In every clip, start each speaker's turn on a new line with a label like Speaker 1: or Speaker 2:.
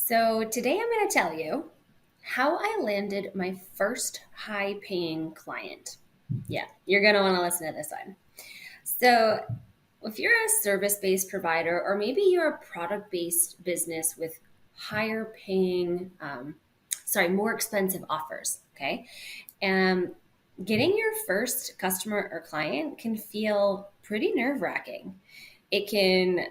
Speaker 1: So today I'm going to tell you how I landed my first high paying client. Yeah, you're going to want to listen to this one. So, if you're a service based provider, or maybe you're a product based business with higher paying, more expensive offers, okay? And getting your first customer or client can feel pretty nerve wracking. It can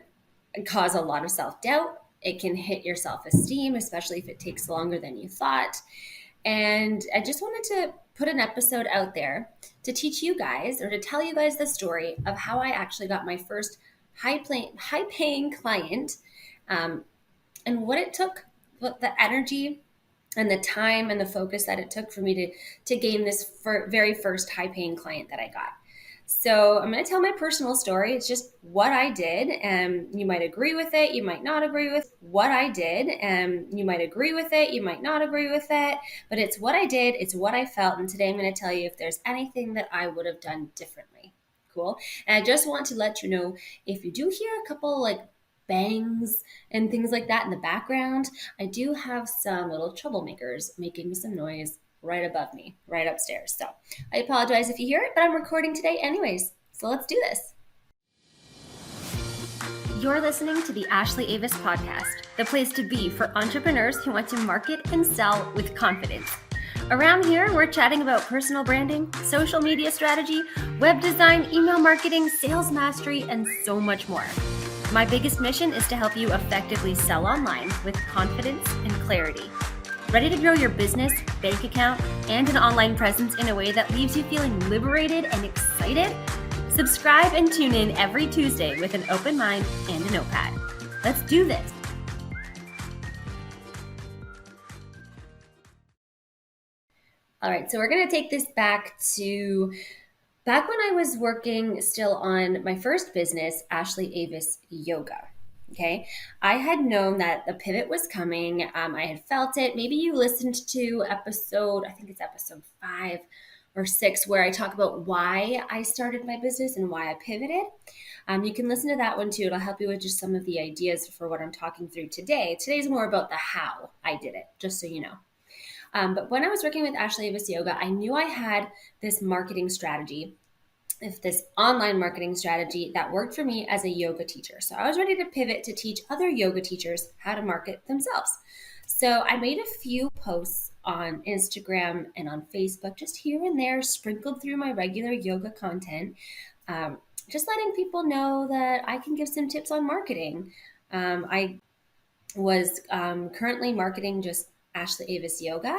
Speaker 1: cause a lot of self doubt. It can hit your self esteem, especially if it takes longer than you thought. And I just wanted to put an episode out there to teach you guys or to tell you guys the story of how I actually got my first high paying client, and what it took, what the energy and the time and the focus that it took for me to gain this very first high paying client that I got. So I'm going to tell my personal story. It's just what I did, and you might agree with it. You might not agree with what I did, and you might agree with it. You might not agree with it, but it's what I did. It's what I felt. And today I'm going to tell you if there's anything that I would have done differently. Cool. And I just want to let you know, if you do hear a couple bangs and things like that in the background, I do have some little troublemakers making some noise right above me, right upstairs. So I apologize if you hear it, but I'm recording today anyways. So let's do this. You're listening to the Ashley Avis podcast, the place to be for entrepreneurs who want to market and sell with confidence. Around here, we're chatting about personal branding, social media strategy, web design, email marketing, sales mastery, and so much more. My biggest mission is to help you effectively sell online with confidence and clarity. Ready to grow your business, bank account, and an online presence in a way that leaves you feeling liberated and excited? Subscribe and tune in every Tuesday with an open mind and a notepad. Let's do this. All right, so we're going to take this back when I was working still on my first business, Ashley Avis Yoga. Okay. I had known that the pivot was coming. I had felt it. Maybe you listened to I think it's episode 5 or 6, where I talk about why I started my business and why I pivoted. You can listen to that one too. It'll help you with just some of the ideas for what I'm talking through today. Today's more about the how I did it, just so you know. But when I was working with Ashley Avis Yoga, I knew I had this marketing strategy, this online marketing strategy that worked for me as a yoga teacher. So I was ready to pivot to teach other yoga teachers how to market themselves. So I made a few posts on Instagram and on Facebook, just here and there, sprinkled through my regular yoga content, just letting people know that I can give some tips on marketing. I was currently marketing just Ashley Avis Yoga.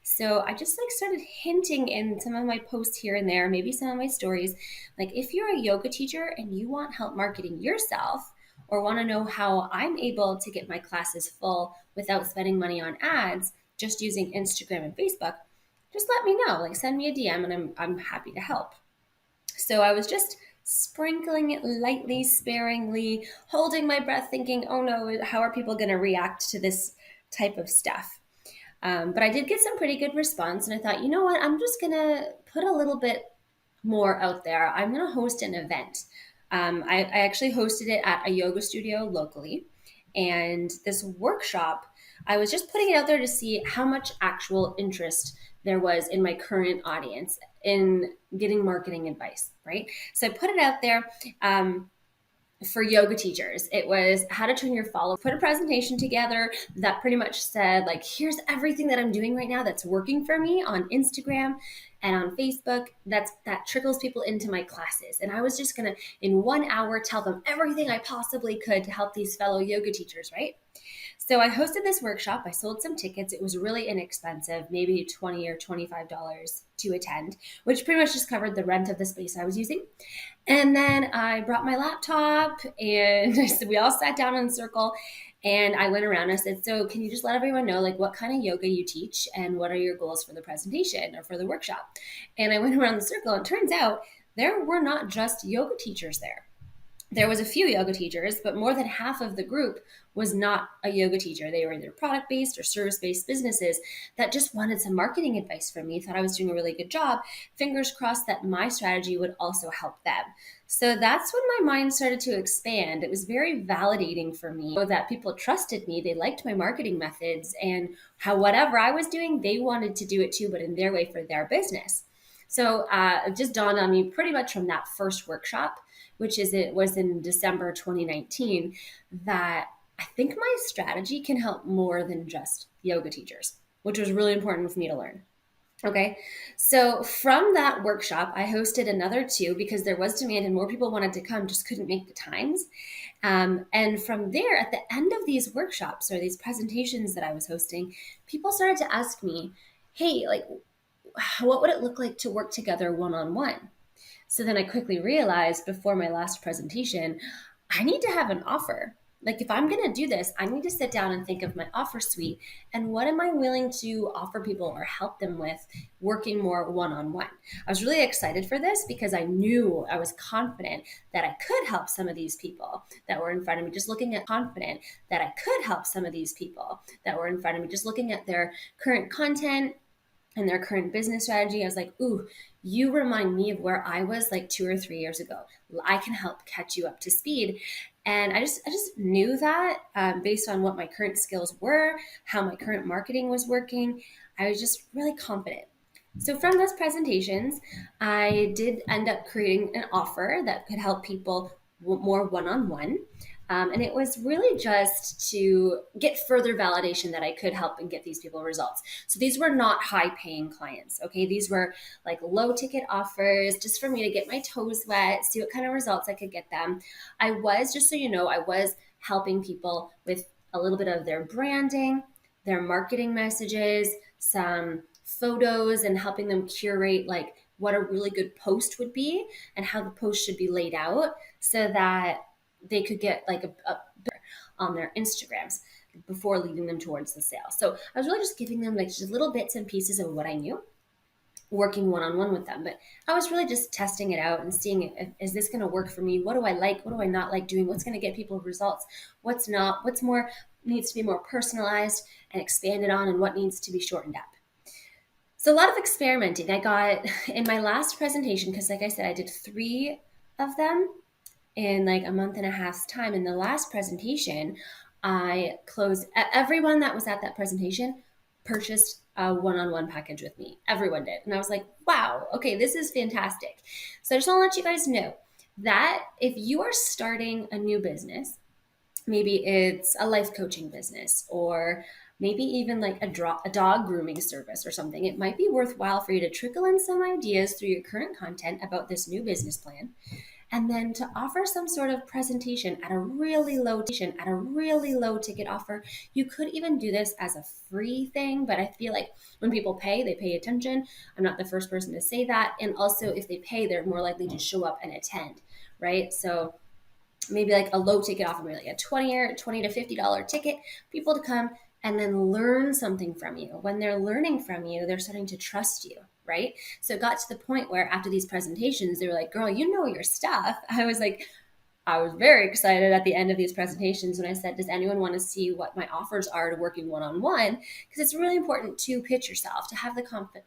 Speaker 1: So I just started hinting in some of my posts here and there, maybe some of my stories, if you're a yoga teacher and you want help marketing yourself, or want to know how I'm able to get my classes full without spending money on ads, just using Instagram and Facebook, just let me know. Send me a DM and I'm happy to help. So I was just sprinkling it lightly, sparingly, holding my breath, thinking, oh no, how are people going to react to this type of stuff? But I did get some pretty good response, and I thought, you know what, I'm just going to put a little bit more out there. I'm going to host an event. I actually hosted it at a yoga studio locally, and this workshop, I was just putting it out there to see how much actual interest there was in my current audience in getting marketing advice, right? So I put it out there. For yoga teachers, it was how to turn your follow. Put a presentation together that pretty much said, here's everything that I'm doing right now that's working for me on Instagram and on Facebook that trickles people into my classes. And I was just gonna, in 1 hour, tell them everything I possibly could to help these fellow yoga teachers, right? So I hosted this workshop. I sold some tickets. It was really inexpensive, maybe $20 or $25 to attend, which pretty much just covered the rent of the space I was using. And then I brought my laptop, and we all sat down in a circle, and I went around. I said, so can you just let everyone know what kind of yoga you teach and what are your goals for the presentation or for the workshop? And I went around the circle, and it turns out there were not just yoga teachers there. there was a few yoga teachers, but more than half of the group was not a yoga teacher. They were either product-based or service-based businesses that just wanted some marketing advice from me, thought I was doing a really good job. Fingers crossed that my strategy would also help them. So that's when my mind started to expand. It was very validating for me that people trusted me. They liked my marketing methods, and how whatever I was doing, they wanted to do it too, but in their way for their business. So it just dawned on me pretty much from that first workshop, which is it was in December 2019, that I think my strategy can help more than just yoga teachers, which was really important for me to learn. Okay, so from that workshop, I hosted another two because there was demand and more people wanted to come, just couldn't make the times. And from there, at the end of these workshops or these presentations that I was hosting, people started to ask me, hey, like, what would it look like to work together one on one? So then I quickly realized before my last presentation, I need to have an offer. Like, if I'm going to do this, I need to sit down and think of my offer suite and what am I willing to offer people or help them with working more one on one. I was really excited for this because I knew, I was confident that I could help some of these people that were in front of me, just looking at confident that I could help some of these people that were in front of me, just looking at their current content and their current business strategy. I was like, ooh, you remind me of where I was like 2 or 3 years ago. I can help catch you up to speed. And I just knew that based on what my current skills were, how my current marketing was working. I was just really confident. So from those presentations, I did end up creating an offer that could help people more one-on-one. And it was really just to get further validation that I could help and get these people results. So these were not high paying clients. Okay. These were like low ticket offers just for me to get my toes wet, see what kind of results I could get them. I was, just so you know, I was helping people with a little bit of their branding, their marketing messages, some photos, and helping them curate like what a really good post would be and how the post should be laid out so that they could get like a on their Instagrams before leading them towards the sale. So I was really just giving them like just little bits and pieces of what I knew, working one on one with them. But I was really just testing it out and seeing if, is this going to work for me? What do I like? What do I not like doing? What's going to get people results? What's not? What's more needs to be more personalized and expanded on, and what needs to be shortened up? So a lot of experimenting. I got in my last presentation, because like I said, I did 3 of them in like a month and a half's time. In the last presentation, I closed everyone that was at that presentation purchased a one-on-one package with me. Everyone did. And I was like, wow, okay, this is fantastic. So I just want to let you guys know that if you are starting a new business, maybe it's a life coaching business or maybe even like a dog grooming service or something, it might be worthwhile for you to trickle in some ideas through your current content about this new business plan, and then to offer some sort of presentation at a really low ticket offer. You could even do this as a free thing, but I feel like when people pay, they pay attention. I'm not the first person to say that. And also if they pay, they're more likely to show up and attend, right? So maybe like a low ticket offer, maybe like a 20 to $50 ticket, people to come and then learn something from you. When they're learning from you, they're starting to trust you, right? So it got to the point where after these presentations, they were like, girl, you know your stuff. I was very excited at the end of these presentations when I said, does anyone want to see what my offers are to working one-on-one? Because it's really important to pitch yourself, to have the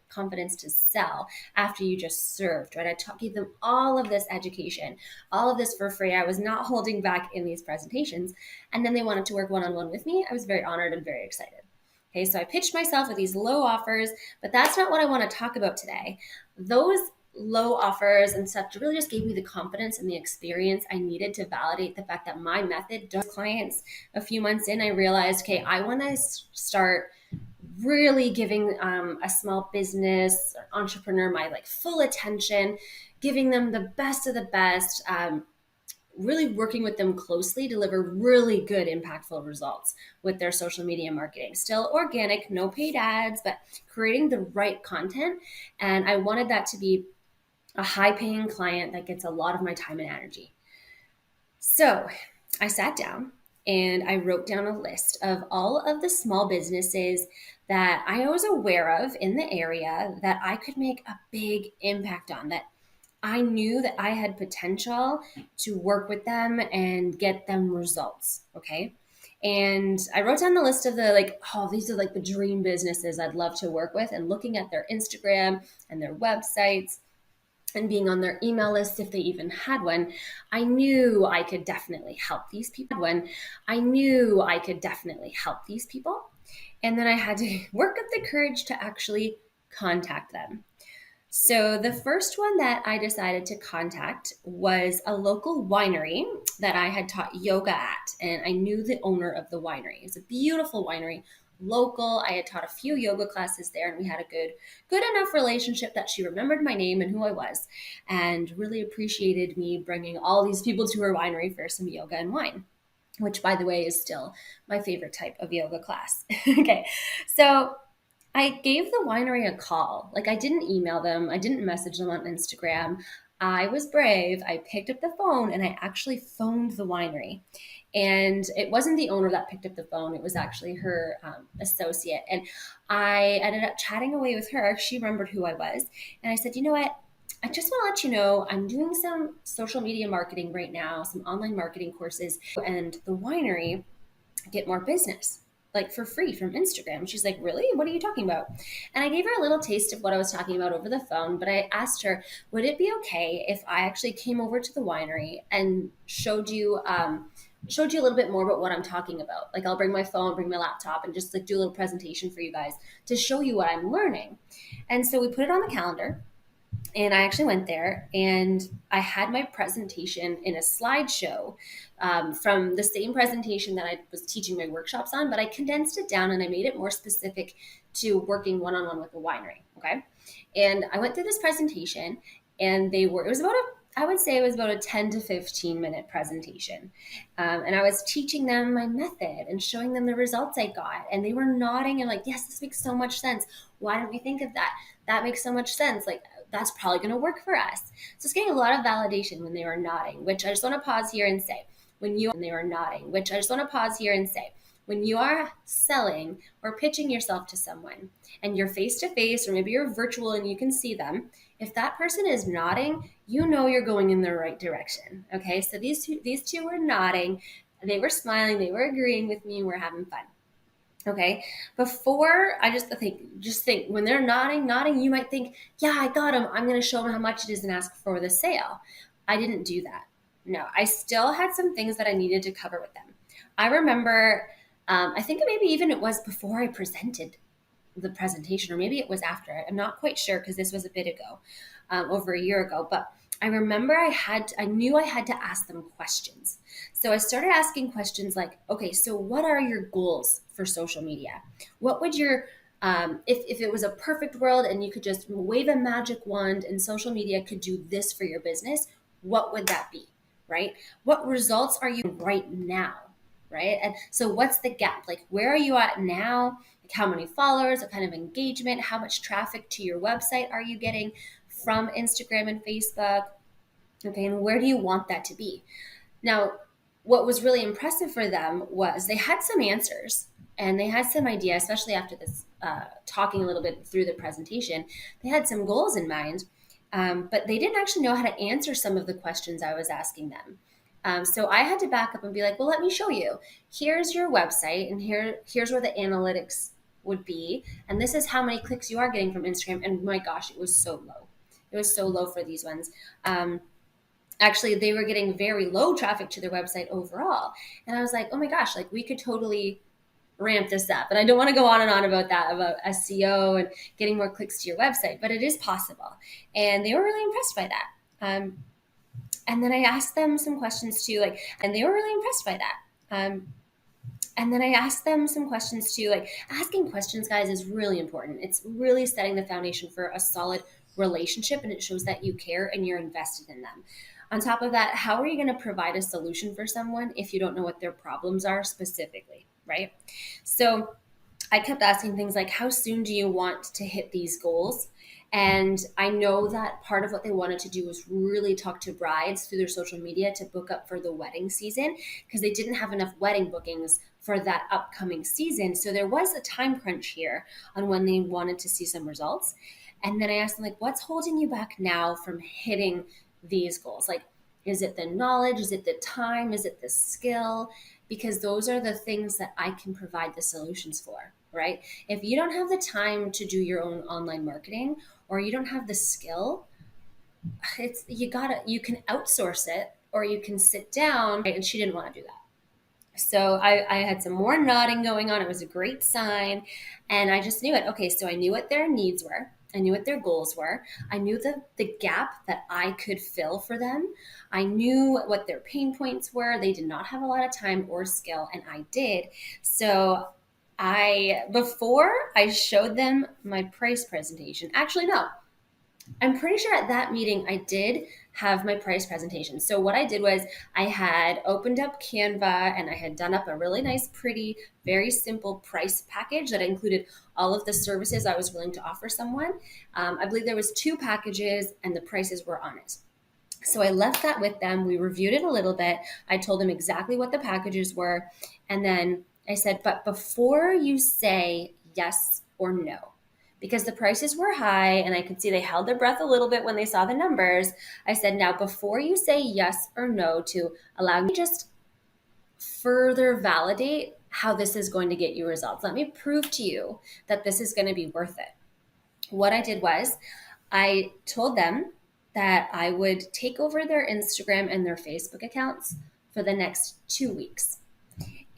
Speaker 1: confidence to sell after you just served, right? Gave them all of this education, all of this for free. I was not holding back in these presentations. And then they wanted to work one-on-one with me. I was very honored and very excited. Okay, so I pitched myself with these low offers, but that's not what I want to talk about today. Those low offers and stuff really just gave me the confidence and the experience I needed to validate the fact that my method does clients. A few months in, I realized, okay, I want to start really giving a small business entrepreneur my like full attention, giving them the best of the best, really working with them closely, deliver really good, impactful results with their social media marketing. Still organic, no paid ads, but creating the right content. And I wanted that to be a high paying client that gets a lot of my time and energy. So I sat down and I wrote down a list of all of the small businesses that I was aware of in the area that I could make a big impact on, that I knew that I had potential to work with them and get them results. Okay. And I wrote down the list of the like, oh, these are like the dream businesses I'd love to work with, and looking at their Instagram and their websites and being on their email list if they even had one, I knew I could definitely help these people. And then I had to work up the courage to actually contact them. So the first one that I decided to contact was a local winery that I had taught yoga at, and I knew the owner of the winery. It's a beautiful winery, local. I had taught a few yoga classes there, and we had a good enough relationship that she remembered my name and who I was, and really appreciated me bringing all these people to her winery for some yoga and wine, which, by the way, is still my favorite type of yoga class. Okay, so I gave the winery a call. Like, I didn't email them, I didn't message them on Instagram. I was brave. I picked up the phone and I actually phoned the winery. And it wasn't the owner that picked up the phone, it was actually her associate. And I ended up chatting away with her. She remembered who I was. And I said, you know what? I just want to let you know I'm doing some social media marketing right now, some online marketing courses, and the winery get more business like for free from Instagram. She's like, really? What are you talking about? And I gave her a little taste of what I was talking about over the phone, but I asked her, would it be okay if I actually came over to the winery and showed you a little bit more about what I'm talking about? Like, I'll bring my phone, bring my laptop, and just like do a little presentation for you guys to show you what I'm learning. And so we put it on the calendar. And I actually went there and I had my presentation in a slideshow from the same presentation that I was teaching my workshops on, but I condensed it down and I made it more specific to working one on one with the winery. Okay. And I went through this presentation, and it was about I would say it was about a 10 to 15-minute presentation. And I was teaching them my method and showing them the results I got. And they were nodding and like, yes, this makes so much sense. Why didn't we think of that? That makes so much sense. Like, that's probably going to work for us. So it's getting a lot of validation when they were nodding, which I just want to pause here and say, when you are selling or pitching yourself to someone and you're face to face, or maybe you're virtual and you can see them, if that person is nodding, you know you're going in the right direction. Okay, so these two were nodding, they were smiling, they were agreeing with me, and we're having fun. Okay. Before I just think when they're nodding, you might think, yeah, I got them. I'm going to show them how much it is and ask for the sale. I didn't do that. No, I still had some things that I needed to cover with them. I remember, I think maybe even it was before I presented the presentation, or maybe it was after. I'm not quite sure because this was a bit ago, over a year ago. But I remember I knew I had to ask them questions. So I started asking questions like, okay, so what are your goals for social media? What would your if it was a perfect world and you could just wave a magic wand and social media could do this for your business, what would that be? Right? What results are you right now? Right? And so what's the gap? Like, where are you at now? Like, how many followers, what kind of engagement, how much traffic to your website are you getting from Instagram and Facebook? Okay, and where do you want that to be? Now, what was really impressive for them was they had some answers and they had some idea, especially after this, talking a little bit through the presentation. They had some goals in mind, but they didn't actually know how to answer some of the questions I was asking them. So I had to back up and be like, well, let me show you. Here's your website, and here's where the analytics would be. And this is how many clicks you are getting from Instagram. And my gosh, it was so low. It was so low for these ones. Actually, they were getting very low traffic to their website overall. And I was like, oh my gosh, like, we could totally ramp this up. And I don't want to go on and on about that, about SEO and getting more clicks to your website, but it is possible. And they were really impressed by that. And then I asked them some questions too, and they were really impressed by that. And then I asked them some questions too, asking questions, guys, is really important. It's really setting the foundation for a solid relationship, and it shows that you care and you're invested in them. On top of that, how are you going to provide a solution for someone if you don't know what their problems are specifically, right? So I kept asking things like, how soon do you want to hit these goals? And I know that part of what they wanted to do was really talk to brides through their social media to book up for the wedding season, because they didn't have enough wedding bookings for that upcoming season. So there was a time crunch here on when they wanted to see some results. And then I asked them, like, what's holding you back now from hitting these goals? Like, is it the knowledge? Is it the time? Is it the skill? Because those are the things that I can provide the solutions for, right? If you don't have the time to do your own online marketing, or you don't have the skill, you can outsource it, or you can sit down, right? And she didn't want to do that. So I had some more nodding going on. It was a great sign. And I just knew it. Okay, so I knew what their needs were. I knew what their goals were. I knew the gap that I could fill for them. I knew what their pain points were. They did not have a lot of time or skill, and I did. So before I showed them my price presentation, actually, no, I'm pretty sure at that meeting I did have my price presentation. So what I did was I had opened up Canva and I had done up a really nice, pretty, very simple price package that included all of the services I was willing to offer someone. I believe there was two packages and the prices were on it. So I left that with them. We reviewed it a little bit. I told them exactly what the packages were. And then I said, but before you say yes or no, because the prices were high and I could see they held their breath a little bit when they saw the numbers, I said, now before you say yes or no to allow me just further validate how this is going to get you results. Let me prove to you that this is going to be worth it. What I did was I told them that I would take over their Instagram and their Facebook accounts for the next 2 weeks.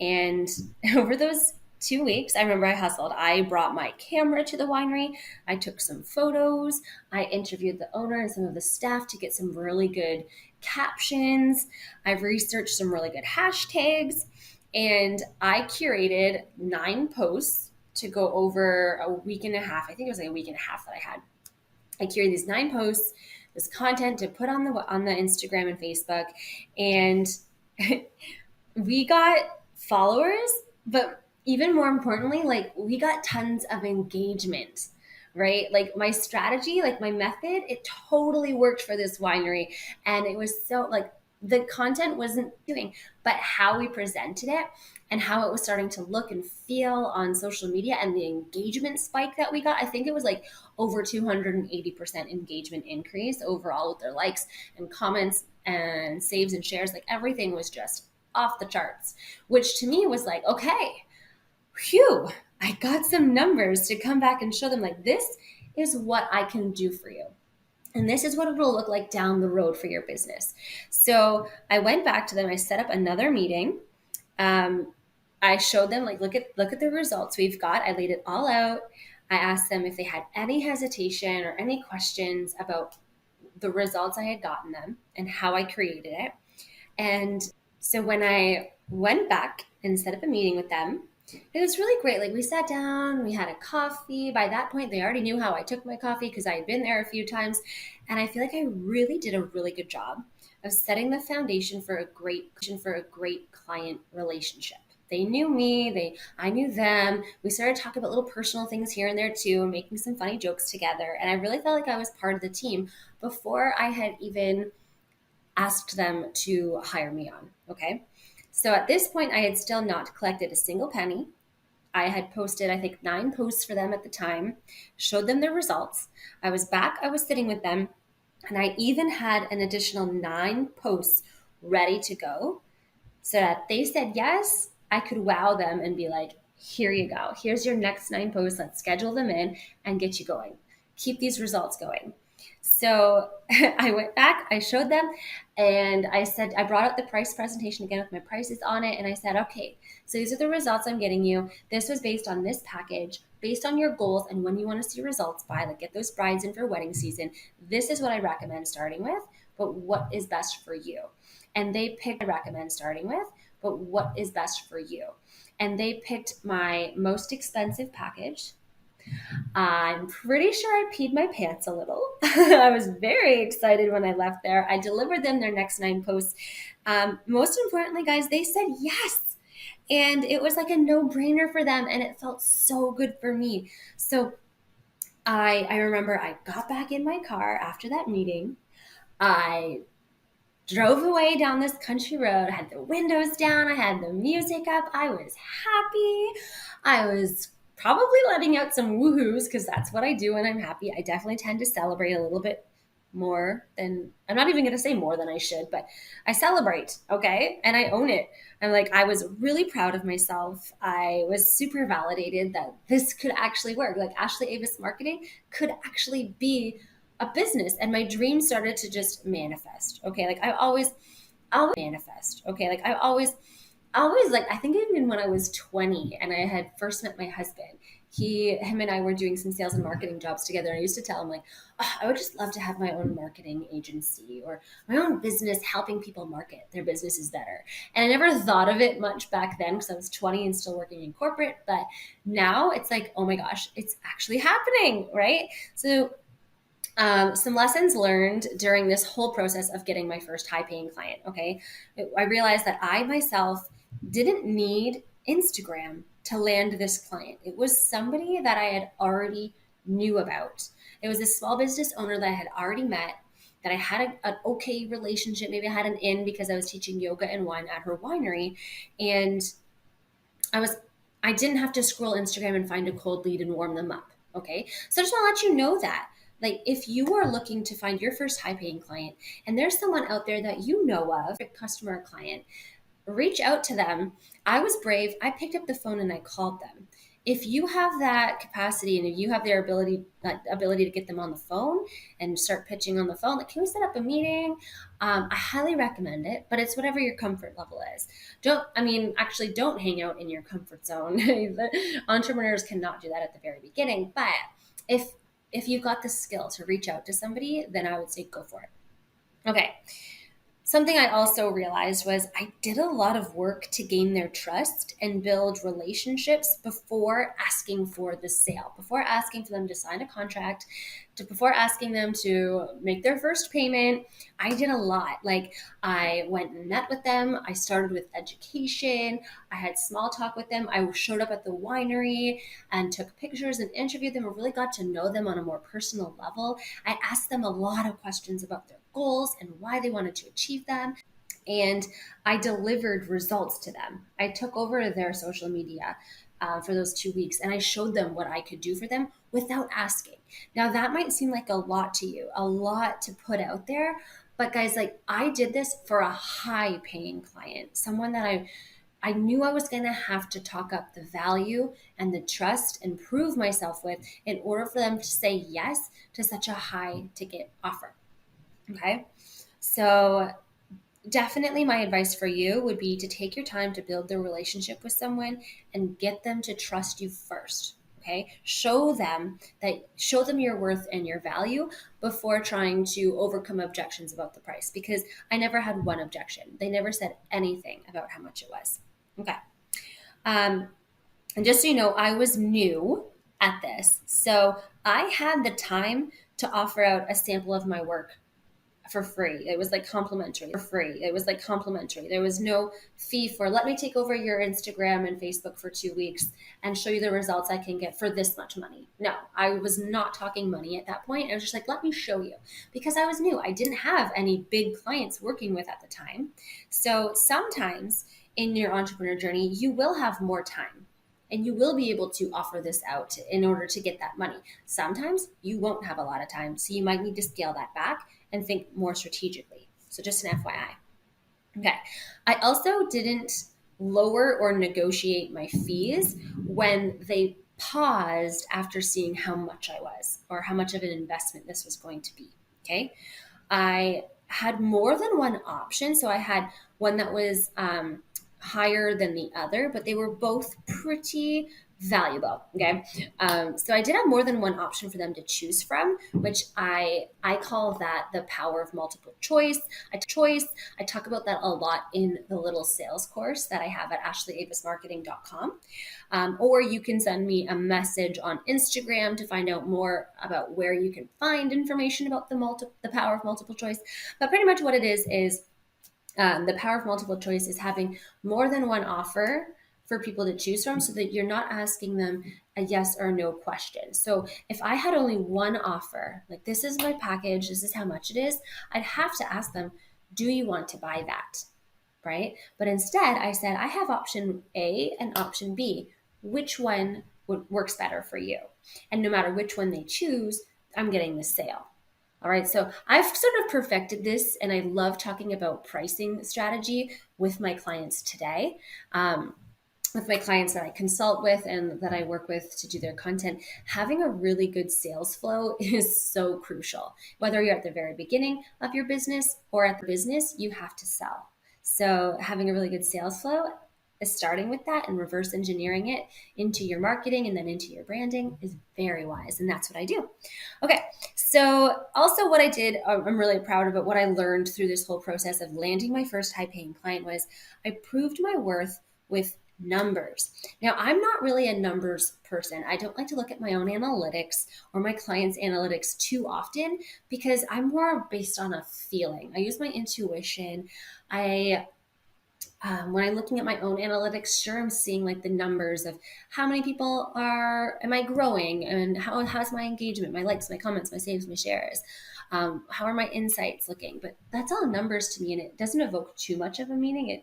Speaker 1: And over those 2 weeks, I remember I hustled. I brought my camera to the winery. I took some photos. I interviewed the owner and some of the staff to get some really good captions. I've researched some really good hashtags. And I curated 9 posts to go over a week and a half. I think it was like a week and a half that I had. I curated these 9 posts, this content to put on the Instagram and Facebook, and we got followers, but even more importantly, like we got tons of engagement, right? Like my strategy, like my method, it totally worked for this winery. And it was so like the content wasn't doing, but how we presented it and how it was starting to look and feel on social media and the engagement spike that we got. I think it was like over 280% engagement increase overall with their likes and comments and saves and shares. Like everything was just off the charts, which to me was like, okay, phew, I got some numbers to come back and show them like this is what I can do for you. And this is what it will look like down the road for your business. So I went back to them. I set up another meeting. I showed them like, look at the results we've got. I laid it all out. I asked them if they had any hesitation or any questions about the results I had gotten them and how I created it. And so when I went back and set up a meeting with them, it was really great. Like we sat down, we had a coffee. By that point, they already knew how I took my coffee because I had been there a few times. And I feel like I really did a really good job of setting the foundation for a great client relationship. They knew me, I knew them. We started talking about little personal things here and there too, and making some funny jokes together. And I really felt like I was part of the team before I had even asked them to hire me on. Okay. So at this point, I had still not collected a single penny. I had posted, I think, 9 posts for them at the time, showed them the results. I was back, I was sitting with them, and I even had an additional 9 posts ready to go so that they said yes, I could wow them and be like, here you go. Here's your next 9 posts. Let's schedule them in and get you going. Keep these results going. So I went back, I showed them, and I said, I brought up the price presentation again with my prices on it. And I said, okay, so these are the results I'm getting you. This was based on this package, based on your goals and when you want to see results by, like get those brides in for wedding season. This is what I recommend starting with, but what is best for you? And they picked, I recommend starting with, but what is best for you? And they picked my most expensive package. I'm pretty sure I peed my pants a little. I was very excited when I left there. I delivered them their next 9 posts. Most importantly, guys, they said yes. And it was like a no-brainer for them. And it felt so good for me. So I remember I got back in my car after that meeting. I drove away down this country road. I had the windows down. I had the music up. I was happy. I was probably letting out some woohoos because that's what I do when I'm happy. I definitely tend to celebrate a little bit more than, I'm not even going to say more than I should, but I celebrate, okay? And I own it. I'm like, I was really proud of myself. I was super validated that this could actually work. Like Ashley Avis Marketing could actually be a business. And my dream started to just manifest, okay? Like I always manifest, okay? Like I always like, I think even when I was 20 and I had first met my husband, him and I were doing some sales and marketing jobs together. I used to tell him like, oh, I would just love to have my own marketing agency or my own business helping people market their businesses better. And I never thought of it much back then because I was 20 and still working in corporate. But now it's like, oh my gosh, it's actually happening, right? So some lessons learned during this whole process of getting my first high paying client. Okay. I realized that I myself didn't need Instagram to land this client. It was somebody that I had already knew about. It was a small business owner that I had already met, that I had an okay relationship. Maybe I had an in because I was teaching yoga and wine at her winery. And I was I didn't have to scroll Instagram and find a cold lead and warm them up. Okay. So I just want to let you know that. Like if you are looking to find your first high paying client and there's someone out there that you know of, a customer or client, reach out to them. I was brave. I picked up the phone and I called them. If you have that capacity and if you have their ability to get them on the phone and start pitching on the phone, like, can we set up a meeting? I highly recommend it, but it's whatever your comfort level is. Actually, don't hang out in your comfort zone. The entrepreneurs cannot do that at the very beginning. But if if you've got the skill to reach out to somebody, then I would say go for it. Okay. Something I also realized was I did a lot of work to gain their trust and build relationships before asking for the sale, before asking for them to sign a contract, before asking them to make their first payment. I did a lot. Like I went and met with them. I started with education. I had small talk with them. I showed up at the winery and took pictures and interviewed them and really got to know them on a more personal level. I asked them a lot of questions about their goals and why they wanted to achieve them. And I delivered results to them. I took over their social media for those 2 weeks and I showed them what I could do for them without asking. Now, that might seem like a lot to you, a lot to put out there. But guys, like I did this for a high paying client, someone that I knew I was going to have to talk up the value and the trust and prove myself with in order for them to say yes to such a high ticket offer. Okay. So definitely my advice for you would be to take your time to build the relationship with someone and get them to trust you first. Okay. Show them your worth and your value before trying to overcome objections about the price, because I never had one objection. They never said anything about how much it was. Okay. Um, and just so you know, I was new at this. So I had the time to offer out a sample of my work for free. It was like complimentary. For free. It was like complimentary. There was no fee for, let me take over your Instagram and Facebook for 2 weeks and show you the results I can get for this much money. No, I was not talking money at that point. I was just like, let me show you, because I was new. I didn't have any big clients working with at the time. So sometimes in your entrepreneur journey, you will have more time and you will be able to offer this out in order to get that money. Sometimes you won't have a lot of time, so you might need to scale that back and think more strategically. So just an FYI. Okay. I also didn't lower or negotiate my fees when they paused after seeing how much I was or how much of an investment this was going to be. Okay. I had more than one option. So I had one that was higher than the other, but they were both pretty valuable. Okay. So I did have more than one option for them to choose from, which I call that the power of multiple choice. I talk about that a lot in the little sales course that I have at ashleyabusmarketing.com. Or you can send me a message on Instagram to find out more about where you can find information about the power of multiple choice. But pretty much what it is the power of multiple choice is having more than one offer for people to choose from so that you're not asking them a yes or no question. So if I had only one offer, like this is my package, this is how much it is, I'd have to ask them, do you want to buy that? Right? But instead, I said, I have option A and option B. Which one what works better for you. And no matter which one they choose, I'm getting the sale. All right, so I've sort of perfected this, and I love talking about pricing strategy with my clients today. With my clients that I consult with and that I work with to do their content, having a really good sales flow is so crucial. Whether you're at the very beginning of your business or at the business, you have to sell. So having a really good sales flow is starting with that and reverse engineering it into your marketing and then into your branding is very wise. And that's what I do. Okay. So also what I did, I'm really proud of it. What I learned through this whole process of landing my first high paying client was I proved my worth with numbers. Now, I'm not really a numbers person. I don't like to look at my own analytics or my clients' analytics too often because I'm more based on a feeling. I use my intuition. I when I'm looking at my own analytics, sure, I'm seeing like the numbers of how many people am I growing and how's my engagement, my likes, my comments, my saves, my shares. How are my insights looking? But that's all numbers to me, and it doesn't evoke too much of a meaning.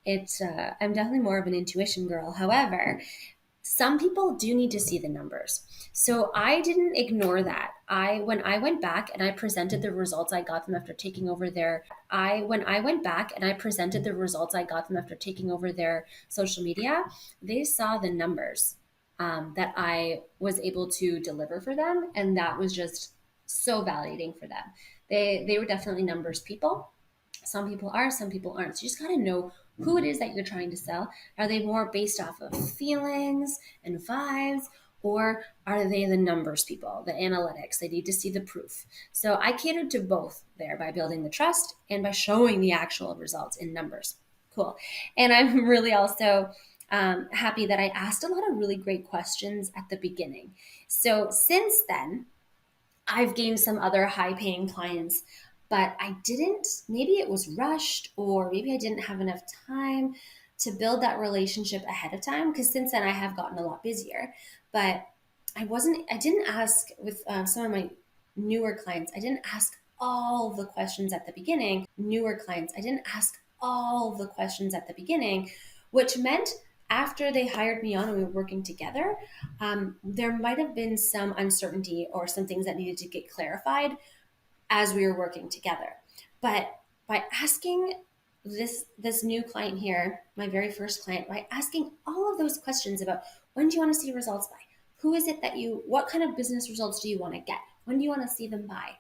Speaker 1: I'm definitely more of an intuition girl. However, some people do need to see the numbers. So I didn't ignore that. When I went back and I presented the results I got them after taking over their social media, they saw the numbers that I was able to deliver for them, and that was just so validating for them. They were definitely numbers people. Some people are, some people aren't. So you just got to know who it is that you're trying to sell. Are they more based off of feelings and vibes, or are they the numbers people, the analytics? They need to see the proof. So I catered to both there by building the trust and by showing the actual results in numbers. Cool. And I'm really also happy that I asked a lot of really great questions at the beginning. So since then, I've gained some other high paying clients, but I didn't, maybe it was rushed or maybe I didn't have enough time to build that relationship ahead of time. Because since then I have gotten a lot busier, but I didn't ask with some of my newer clients, I didn't ask all the questions at the beginning. I didn't ask all the questions at the beginning, which meant after they hired me on and we were working together, there might have been some uncertainty or some things that needed to get clarified as we were working together. But by asking this new client here, my very first client, by asking all of those questions about when do you want to see results by, who is it that what kind of business results do you want to get, when do you want to see them by,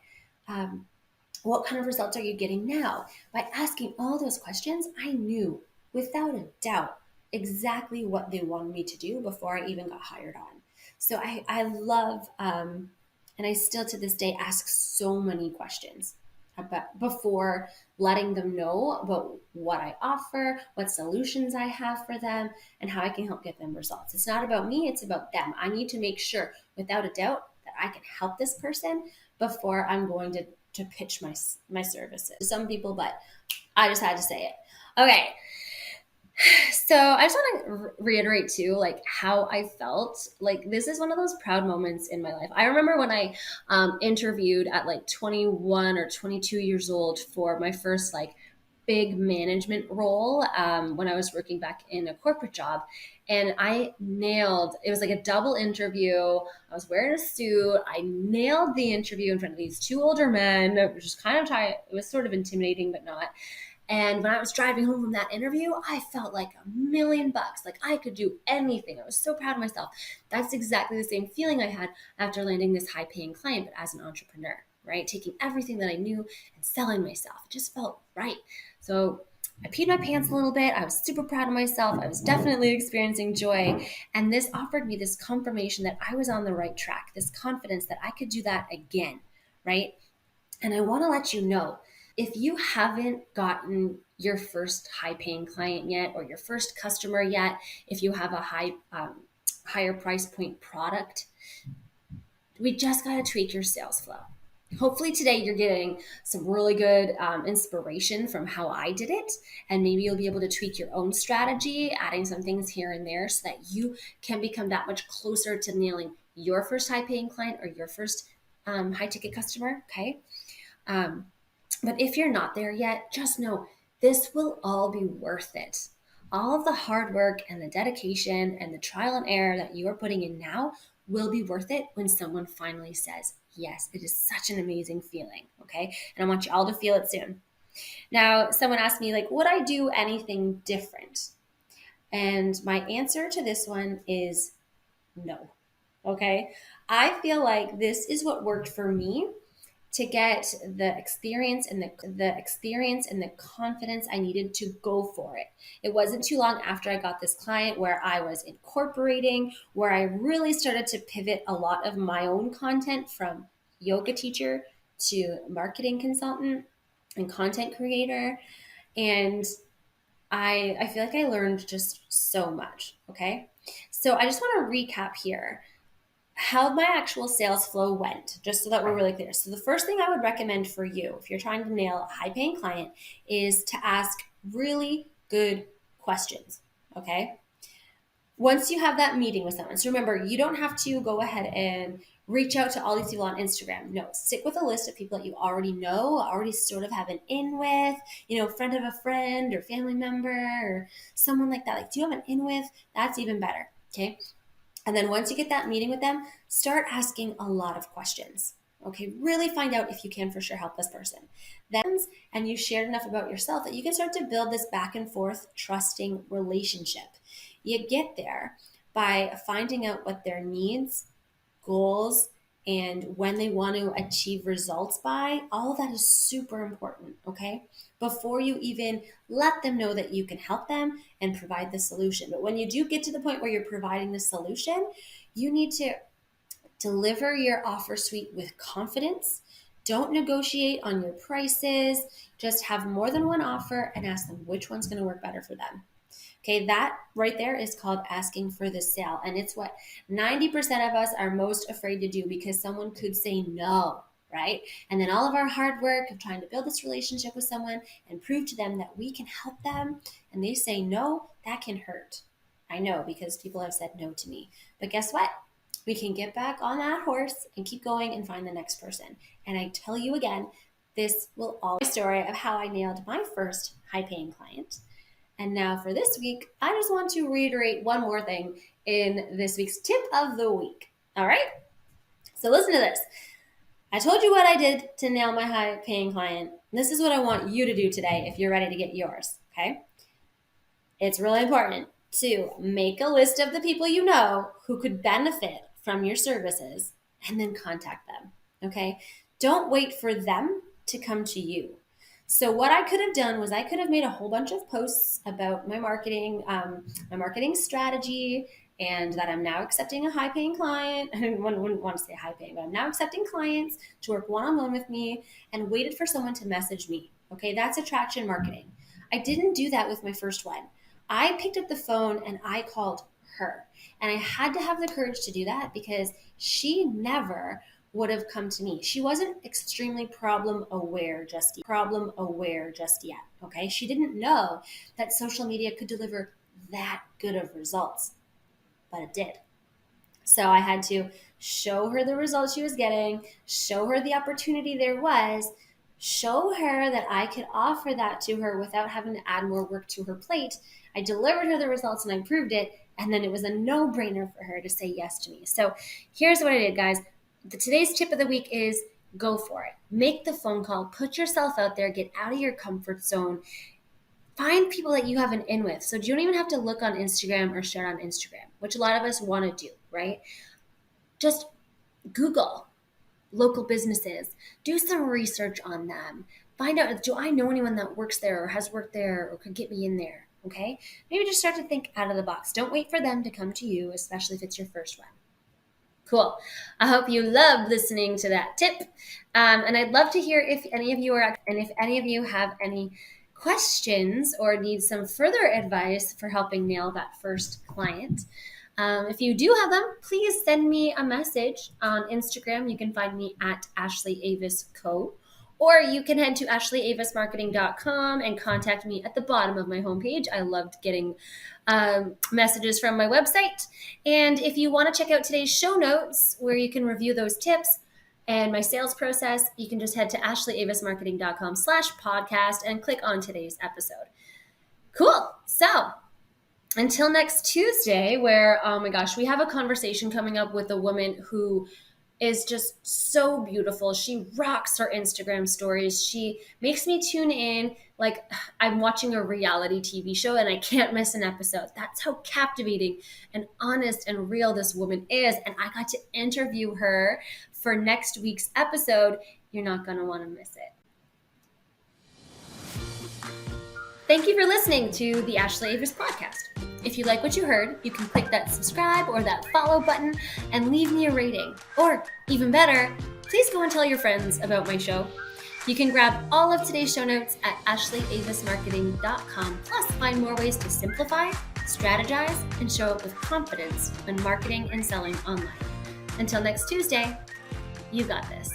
Speaker 1: what kind of results are you getting now? By asking all those questions, I knew without a doubt exactly what they wanted me to do before I even got hired on. So I love, and I still to this day ask so many questions about before letting them know about what I offer, what solutions I have for them, and how I can help get them results. It's not about me, it's about them. I need to make sure without a doubt that I can help this person before I'm going to pitch my services to some people, but I just had to say it. Okay. So I just want to reiterate too, like how I felt. Like this is one of those proud moments in my life. I remember when I interviewed at like 21 or 22 years old for my first like big management role when I was working back in a corporate job. And I nailed, it was like a double interview. I was wearing a suit. I nailed the interview in front of these two older men, which was kind of, it was sort of intimidating, but not. And when I was driving home from that interview, I felt like $1,000,000. Like I could do anything. I was so proud of myself. That's exactly the same feeling I had after landing this high paying client, but as an entrepreneur, right? Taking everything that I knew and selling myself. It just felt right. So I peed my pants a little bit. I was super proud of myself. I was definitely experiencing joy. And this offered me this confirmation that I was on the right track, this confidence that I could do that again, right? And I want to let you know, if you haven't gotten your first high paying client yet or your first customer yet, if you have a higher price point product, we just got to tweak your sales flow. Hopefully today you're getting some really good inspiration from how I did it, and maybe you'll be able to tweak your own strategy, adding some things here and there so that you can become that much closer to nailing your first high paying client or your first high ticket customer. Okay. But if you're not there yet, just know this will all be worth it. all of the hard work and the dedication and the trial and error that you are putting in now will be worth it when someone finally says yes. It is such an amazing feeling, okay? And I want you all to feel it soon. Now, someone asked me, like, would I do anything different? And my answer to this one is no. Okay. I feel like this is what worked for me to get the experience and the confidence I needed to go for it. It wasn't too long after I got this client where I was incorporating, where I really started to pivot a lot of my own content from yoga teacher to marketing consultant and content creator. And I feel like I learned just so much. Okay. So I just want to recap here how my actual sales flow went, just so that we're really clear. So the first thing I would recommend for you, if you're trying to nail a high paying client, is to ask really good questions. Okay. Once you have that meeting with someone, so remember, you don't have to go ahead and reach out to all these people on Instagram. No, stick with a list of people that you already know, already sort of have an in with, friend of a friend or family member or someone like that. Like, do you have an in with? That's even better. Okay. And then once you get that meeting with them, start asking a lot of questions. Okay, really find out if you can for sure help this person. Then, and you shared enough about yourself that you can start to build this back and forth trusting relationship. You get there by finding out what their needs, goals, and when they want to achieve results by. All of that is super important, okay? Before you even let them know that you can help them and provide the solution. But when you do get to the point where you're providing the solution, you need to deliver your offer suite with confidence. Don't negotiate on your prices. Just have more than one offer and ask them which one's going to work better for them. Okay, that right there is called asking for the sale. And it's what 90% of us are most afraid to do, because someone could say no, right? And then all of our hard work of trying to build this relationship with someone and prove to them that we can help them, and they say no, that can hurt. I know, because people have said no to me. But guess what? We can get back on that horse and keep going and find the next person. And I tell you again, this will all be a story of how I nailed my first high-paying client. And now for this week, I just want to reiterate one more thing in this week's tip of the week. All right? So listen to this. I told you what I did to nail my high paying client. This is what I want you to do today if you're ready to get yours. Okay? It's really important to make a list of the people you know who could benefit from your services and then contact them. Okay? Don't wait for them to come to you. So what I could have done was I could have made a whole bunch of posts about my marketing strategy, and that I'm now accepting a high-paying client. I wouldn't want to say high-paying, but I'm now accepting clients to work one-on-one with me, and waited for someone to message me. Okay, that's attraction marketing. I didn't do that with my first one. I picked up the phone and I called her, and I had to have the courage to do that because she never would have come to me. She wasn't extremely problem aware just yet. Okay. She didn't know that social media could deliver that good of results, but it did. So I had to show her the results she was getting, show her the opportunity there was, show her that I could offer that to her without having to add more work to her plate. I delivered her the results and I proved it. And then it was a no-brainer for her to say yes to me. So here's what I did, guys. Today's tip of the week is go for it. Make the phone call, put yourself out there, get out of your comfort zone. Find people that you have an in with. So you don't even have to look on Instagram or share on Instagram, which a lot of us want to do, right? Just Google local businesses, do some research on them. Find out, do I know anyone that works there or has worked there or could get me in there? Okay? Maybe just start to think out of the box. Don't wait for them to come to you, especially if it's your first one. Cool. I hope you loved listening to that tip. And I'd love to hear if any of you have any questions or need some further advice for helping nail that first client. If you do have them, please send me a message on Instagram. You can find me at Ashley Avis Co. Or you can head to ashlyavismarketing.com and contact me at the bottom of my homepage. I loved getting messages from my website. And if you want to check out today's show notes where you can review those tips and my sales process, you can just head to ashlyavismarketing.com/podcast and click on today's episode. Cool. So until next Tuesday, where, oh my gosh, we have a conversation coming up with a woman who is just so beautiful. She rocks her Instagram stories. She makes me tune in like I'm watching a reality TV show and I can't miss an episode. That's how captivating and honest and real this woman is. And I got to interview her for next week's episode. You're not going to want to miss it. Thank you for listening to the Ashley Avis podcast. If you like what you heard, you can click that subscribe or that follow button and leave me a rating. Or even better, please go and tell your friends about my show. You can grab all of today's show notes at ashlyavismarketing.com, plus find more ways to simplify, strategize, and show up with confidence when marketing and selling online. Until next Tuesday, you got this.